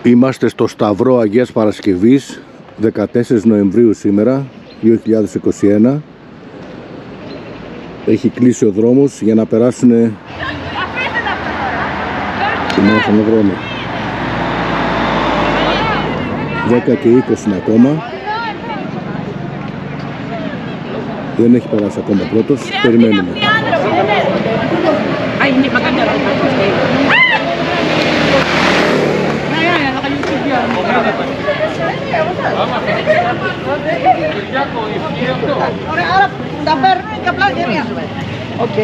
Είμαστε στο Σταυρό Αγίας Παρασκευής, 14 Νοεμβρίου σήμερα, 2021. Έχει κλείσει ο δρόμος για να περάσουν την άσχημο δρόμο. 10 και 20 είναι ακόμα. Δεν έχει περάσει ακόμα πρώτος, περιμένουμε. Άρα τα παίρνουμε και απλά γυρίζουμε. Οκ.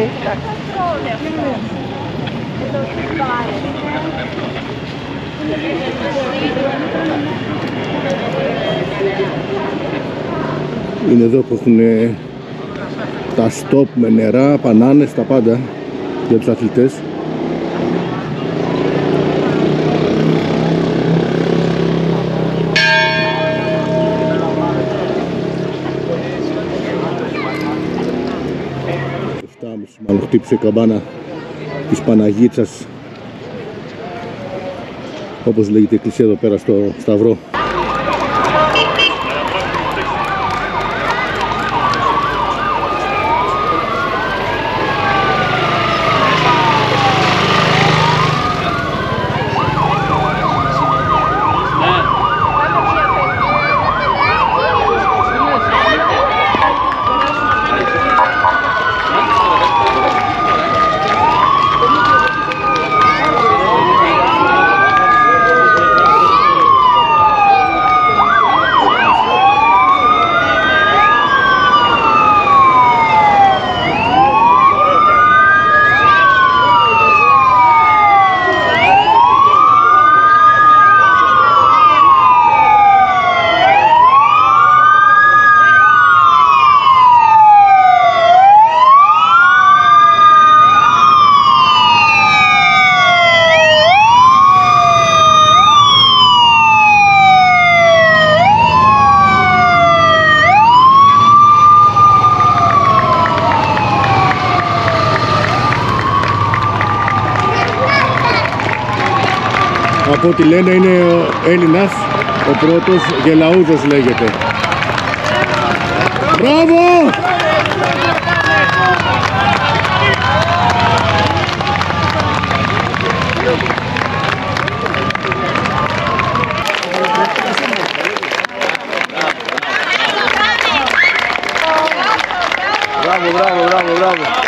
Είναι εδώ που έχουν τα στόπ με νερά, μπανάνες, τα πάντα για τους αθλητές. Μάλλον χτύπησε η καμπάνα της Παναγίτσας, όπως λέγεται η εκκλησία εδώ πέρα στο Σταυρό. Από ό,τι λένε είναι ο Έλληνας, ο πρώτος Γελαούδος λέγεται. Μπράβο! Μπράβο.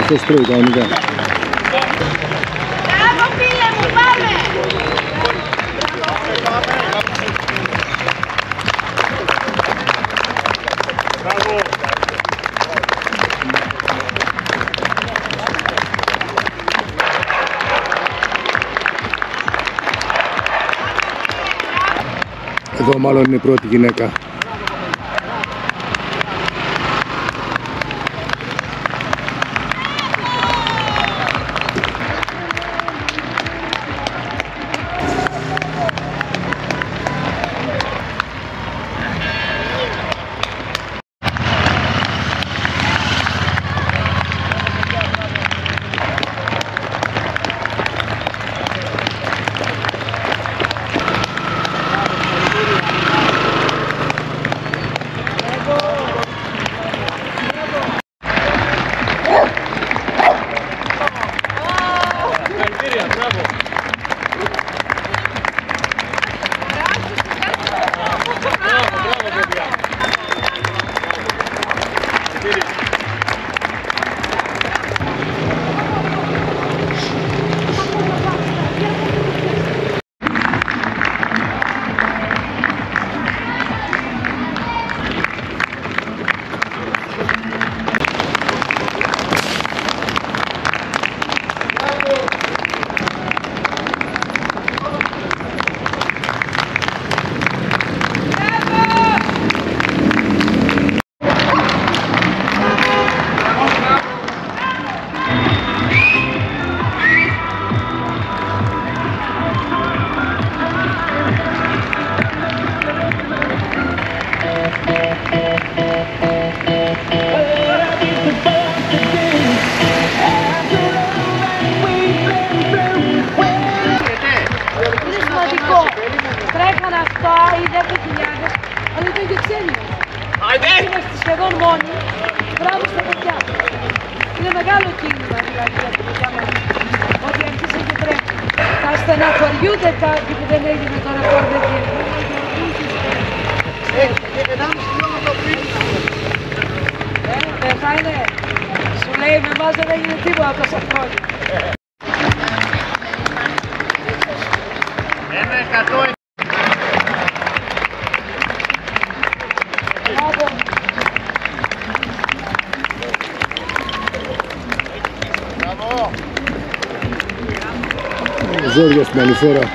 Αυτό στρώει κανονικά. Μπράβο φίλε μου, πάμε! Εδώ μάλλον είναι η πρώτη γυναίκα. Τρέχαν αυτά οι 10.000, αλλά ήταν και ξένοι. Είμαστε σχεδόν μόνοι. Μπράβο στα παιδιά. Είναι μεγάλο κίνημα δηλαδή για την παιδιά μας. Ότι αρχίσαν και τρέχουν. Θα στεναχωριούνται κάποιοι που δεν έγινε το ρεκόρ δεν βγαίνει. Δεν θα είναι. Σου λέει με εμάς δεν έγινε τίποτα τόσα χρόνια. 100. Ζόρια στην άλλη φορά.